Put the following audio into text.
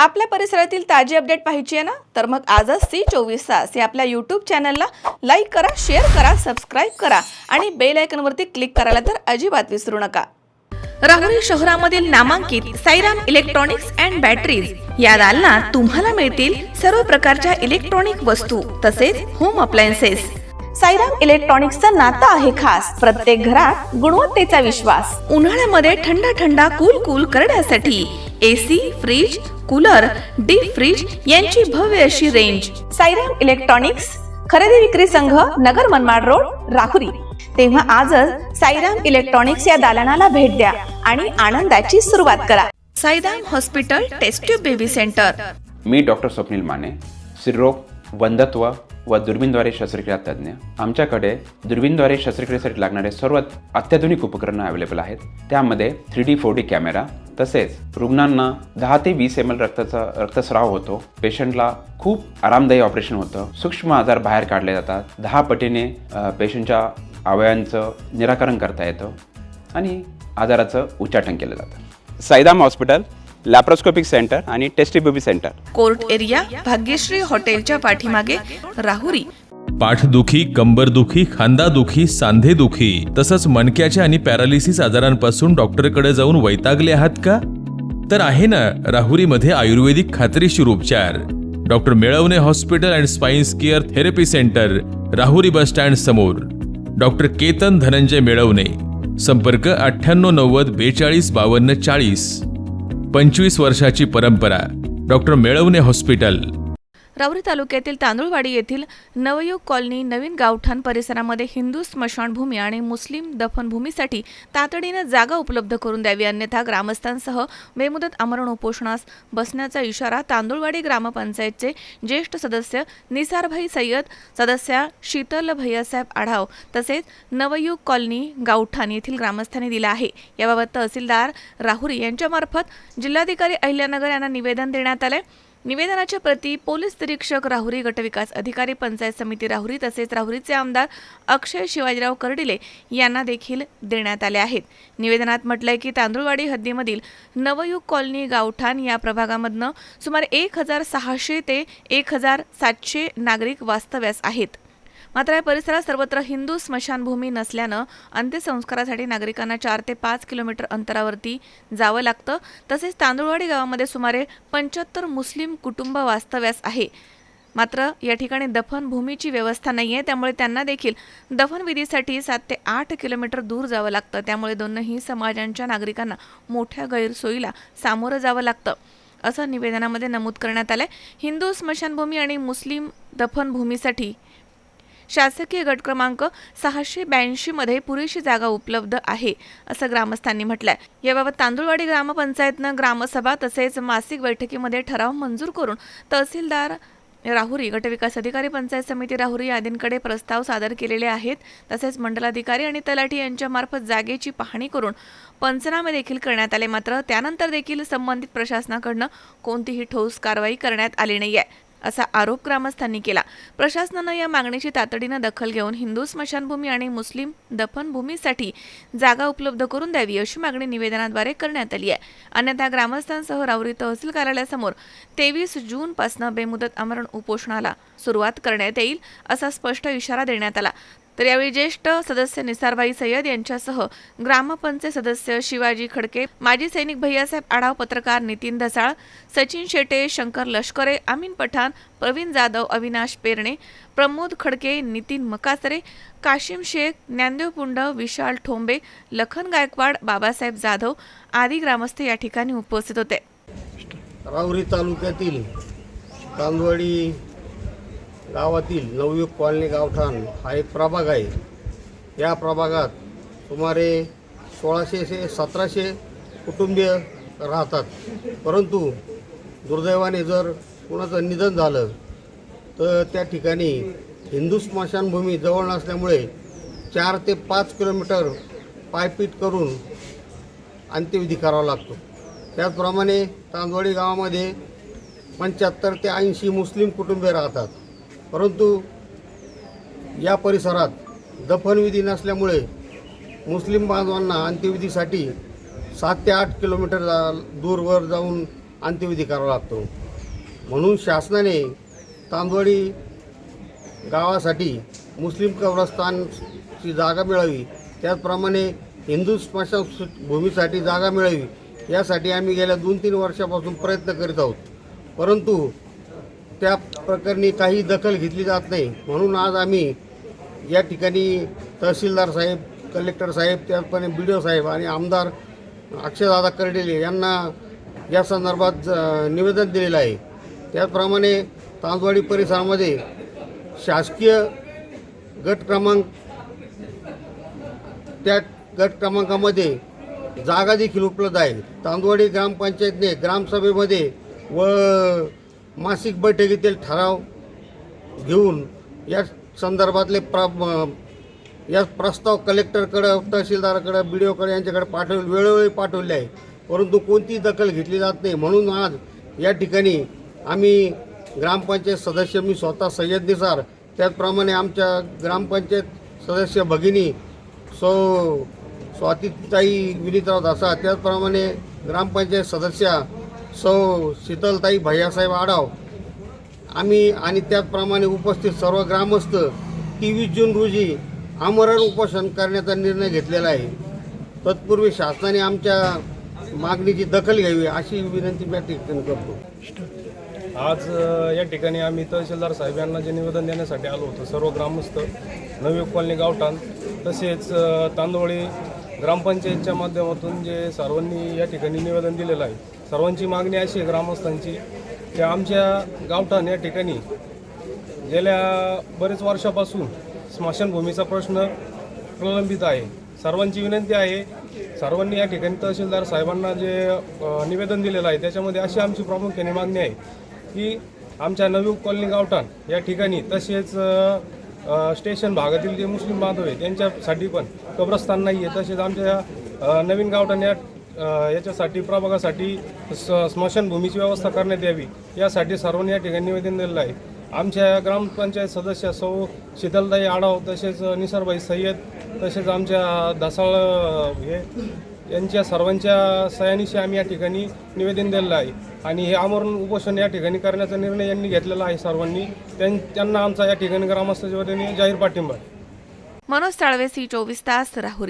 आपल्या परिसरातील ताजी अपडेट पाहिजे आहे ना, तर मग आजच C24 तास या आपल्या यूट्यूब चॅनलला लाईक करा, शेअर करा, सबस्क्राईब करा आणि बेल आयकॉनवरती क्लिक करायला तर अजिबात विसरू नका। राहुरी शहरामधील नामांकित साईराम इलेक्ट्रॉनिक्स अँड बॅटरीज या दालनात तुम्हाला मिळतील सर्व प्रकारच्या इलेक्ट्रॉनिक वस्तू तसेच होम अप्लायन्सेस। साईराम इलेक्ट्रॉनिक्सचं नातं आहे खास, प्रत्येक घरात गुणवत्तेचा विश्वास। उन्हाळ्यामध्ये थंड थंड कूल करण्यासाठी AC, fridge, cooler, deep fridge यांची भव्य अशी रेंज। साईराम इलेक्ट्रॉनिक्स खरेदी विक्री संघ, नगर मनमाड रोड, राहुरी। तेव्हा आजच साईराम इलेक्ट्रॉनिक्स या दालनाला भेट द्या आणि आनंदाची सुरुवात करा। Sairam hospital test tube baby centre. मी डॉक्टर स्वप्नील माने, स्त्रीरोग, वंध्यत्व व दुर्बीणद्वारे शस्त्रक्रिया तज्ञ। आमच्याकडे दुर्बीणद्वारे शस्त्रक्रियेसाठी लागणारे सर्व अत्याधुनिक उपकरणं अवेलेबल आहेत। त्यामध्ये 3D 4D कॅमेरा, तसेच रुग्णांना 10 ते 20 ml रक्तस्राव होतो। पेशंटला खूप आरामदायी ऑपरेशन होतं। सूक्ष्म आजार बाहेर काढले जातात। 10 पटीने पेशंटच्या अवयवांचं निराकरण करता येतं आणि आजाराचं उच्चाटन केलं जातं। साईराम हॉस्पिटल, लॅप्रोस्कोपिक सेंटर आणि test baby centre, court area, Bhagyashree हॉटेलच्या पाठीमागे, राहुरी। पाठदुखी, कंबरदुखी, खांदादुखी, सांधेदुखी तसंच मणक्याच्या आणि पॅरालिसिस आजारांपासून डॉक्टरकडे जाऊन वैतागले आहात का? तर आहे ना राहुरीमध्ये आयुर्वेदिक खात्रीशीर उपचार। Doctor Melavane hospital and spines care therapy centre, Rahuri bus stand समोर। डॉक्टर केतन धनंजय मेळवणे, संपर्क 9890 42 52 40। 25 वर्षाची परंपरा, डॉक्टर मेळवणे हॉस्पिटल। राहुरी तालुक्यातील तांदुळवाडी येथील नवयुग कॉलनी नवीन गावठाण परिसरामध्ये हिंदू स्मशानभूमी आणि मुस्लिम दफनभूमीसाठी तातडीने जागा उपलब्ध करून द्यावी, अन्यथा ग्रामस्थांसह बेमुदत आमरण उपोषणास बसण्याचा इशारा तांदुळवाडी ग्रामपंचायतचे ज्येष्ठ सदस्य निसारभाई सय्यद, सदस्य शीतल भैयासाहेब आढाव तसेच नवयुग कॉलनी गावठाण येथील ग्रामस्थांनी दिला आहे। याबाबत तहसीलदार राहुरी यांच्यामार्फत जिल्हाधिकारी अहिल्यानगर यांना निवेदन देण्यात आले। निवेदनाच्या प्रती पोलीस निरीक्षक राहुरी, गटविकास अधिकारी पंचायत समिती राहुरी तसेच राहुरीचे आमदार अक्षय शिवाजीराव कर्डिले यांना देखील देण्यात आले आहेत। निवेदनात म्हटलंय की तांदुळवाडी हद्दीमधील नवयुग कॉलनी गावठाण या प्रभागामधनं सुमारे 1600 ते 1700 नागरिक वास्तव्यास आहेत। मात्र या परिसरात सर्वत्र हिंदू स्मशानभूमी नसल्यानं अंत्यसंस्कारासाठी नागरिकांना 4 ते 5 किलोमीटर अंतरावरती जावं लागतं। तसेच तांदुळवाडी गावामध्ये सुमारे 75 मुस्लिम कुटुंब वास्तव्यास आहे। मात्र या ठिकाणी दफनभूमीची व्यवस्था नाहीये, त्यामुळे त्यांना देखील दफनविधीसाठी 7 ते 8 किलोमीटर दूर जावं लागतं। त्यामुळे दोन्ही समाजांच्या नागरिकांना मोठ्या गैरसोयीला सामोरं जावं लागतं, असं निवेदनामध्ये नमूद करण्यात आलंय। हिंदू स्मशानभूमी आणि मुस्लिम दफनभूमीसाठी शासकीय गट क्रमांक 682 मध्ये पुरेशी जागा उपलब्ध आहे, असं ग्रामस्थांनी म्हटलंय। याबाबत तांदुळवाडी ग्रामपंचायतनं ग्रामसभा तसेच मासिक बैठकीमध्ये ठराव मंजूर करून तहसीलदार राहुरी, गटविकास अधिकारी पंचायत समिती राहुरी आदींकडे प्रस्ताव सादर केलेले आहेत। तसेच मंडलाधिकारी आणि तलाठी यांच्या मार्फत जागेची पाहणी करून पंचनामे देखील करण्यात आले। मात्र त्यानंतर देखील संबंधित प्रशासनाकडून कोणतीही ठोस कारवाई करण्यात आली नाहीये, असा आरोप ग्रामस्थांनी केला। प्रशासनानं या मागणीची तातडीनं दखल घेऊन हिंदू स्मशानभूमी आणि मुस्लिम दफनभूमीसाठी जागा उपलब्ध करून द्यावी, अशी मागणी निवेदनाद्वारे करण्यात आली आहे। अन्यथा ग्रामस्थांसह राहुरी तहसील कार्यालयासमोर 23 जून पासून बेमुदत आमरण उपोषणाला सुरुवात करण्यात येईल, असा स्पष्ट इशारा देण्यात आला। तर यावेळी ज्येष्ठ सदस्य निसारभाई सय्यद यांच्यासह ग्रामपंचायत सदस्य शिवाजी खडके, माजी सैनिक भैयासाहेब आढाव, पत्रकार नितीन धसाळ, सचिन शेटे, शंकर लष्करे, अमीन पठाण, प्रवीण जाधव, अविनाश पेरणे, प्रमोद खडके, नितीन मकासरे, काशिम शेख, ज्ञानदेव पुंड, विशाल ठोंबे, लखन गायकवाड, बाबासाहेब जाधव आदी ग्रामस्थ या ठिकाणी उपस्थित होते। राहुरी तालुक्यातील तांदुळवाडी गावातील नवयुग कॉलनी गावठाण हा एक प्रभाग आहे। या प्रभागात सुमारे 1600 ते 1700 कुटुंबीय राहतात। परंतु दुर्दैवाने जर कोणाचं निधन झालं तर त्या ठिकाणी हिंदू स्मशानभूमी जवळ नसल्यामुळे 4 ते 5 किलोमीटर पायपीट करून अंत्यविधी करावा लागतो। त्याचप्रमाणे तांदुळवाडी गावामध्ये 75 ते 80 मुस्लिम कुटुंबीय राहतात। परंतु या परिसरात दफनविधी नसल्यामुळे मुस्लिम बांधवांना अंत्यविधीसाठी 7 ते 8 किलोमीटर दूरवर जाऊन अंत्यविधी करावा लागतो. म्हणून शासनाने तांदवाडी गावासाठी मुस्लिम कब्रस्तानची जागा मिळावी, त्याचप्रमाणे हिंदू स्मशानभूमीसाठी जागा मिळावी यासाठी आम्ही गेल्या 2-3 वर्षापासून प्रयत्न करीत आहोत. परंतु त्या प्रकरणी काही दखल घेतली जात नाही. म्हणून आज आम्ही या ठिकाणी तहसीलदार साहेब, कलेक्टर साहेब, त्याचप्रमाणे BDO साहेब आणि आमदार अक्षयदादा कर्डिले यांना या संदर्भात निवेदन दिलेलं आहे. त्याचप्रमाणे तांदवाडी परिसरामध्ये शासकीय गट क्रमांकामध्ये जागा देखील उपलब्ध आहे. तांदवाडी ग्रामपंचायतने ग्रामसभेमध्ये व मासिक बैठकीतील ठराव घेऊन या संदर्भातले या प्रस्ताव कलेक्टरकडं, तहसीलदाराकडं, BDOकडे यांच्याकडे वेळोवेळी पाठवले आहे. परंतु कोणतीही दखल घेतली जात नाही. म्हणून आज या ठिकाणी आम्ही ग्रामपंचायत सदस्य, मी स्वतः सय्यद निसार, त्याचप्रमाणे आमच्या ग्रामपंचायत सदस्य भगिनी स्वातीताई विनीतराव दासा, त्याचप्रमाणे ग्रामपंचायत सदस्या शीतलताई भैयासाहेब आडाव, आम्ही आणि त्याचप्रमाणे उपस्थित सर्व ग्रामस्थ 23 जून रोजी आमरण उपोषण करण्याचा निर्णय घेतलेला आहे. तत्पूर्वी शासनाने आमच्या मागणीची दखल घ्यावी अशी विनंती मी ठिकाणी करतो. आज या ठिकाणी आम्ही तहसीलदार साहेब यांना जे निवेदन देण्यासाठी आलो होतो, सर्व ग्रामस्थ, नवयुग कॉलनी गावठाण तसेच तांदवडी ग्रामपंचायतच्या माध्यमातून जे सर्वांनी या ठिकाणी निवेदन दिलेलं आहे. सर्वांची मागणी अशी आहे ग्रामस्थांची की आमच्या गावठाण या ठिकाणी गेल्या बरेच वर्षापासून स्मशानभूमीचा प्रश्न प्रलंबित आहे. सर्वांची विनंती आहे, सर्वांनी या ठिकाणी तहसीलदार साहेबांना जे निवेदन दिलेलं आहे त्याच्यामध्ये अशी आमची प्रामुख्याने मागणी आहे की आमच्या नवयुग कॉलनी गावठाण या ठिकाणी तसेच स्टेशन भागातील जे मुस्लिम बांधव आहेत त्यांच्यासाठी पण कब्रस्तान नाही आहे. तसेच आमच्या नवीन गावठाण याच्यासाठी प्रभागासाठी स्मशानभूमीची व्यवस्था करण्यात यावी यासाठी सर्वांनी या ठिकाणी निवेदन दिलेलं आहे. आमच्या ग्रामपंचायत सदस्य शीतलताई आडाव, तसेच निसारबाई सय्यद, तसेच आमच्या धसाळ यांच्या सर्वांच्या सह्यांनीशी आम्ही या ठिकाणी निवेदन दिलेलं आहे आणि हे आमरण उपोषण या ठिकाणी करण्याचा निर्णय यांनी घेतलेला आहे. सर्वांनी त्यांना आमचा या ठिकाणी ग्रामस्थांच्या वतीने जाहीर पाठिंबा आहे. मनोज साळवे, C24 तास, राहुरी.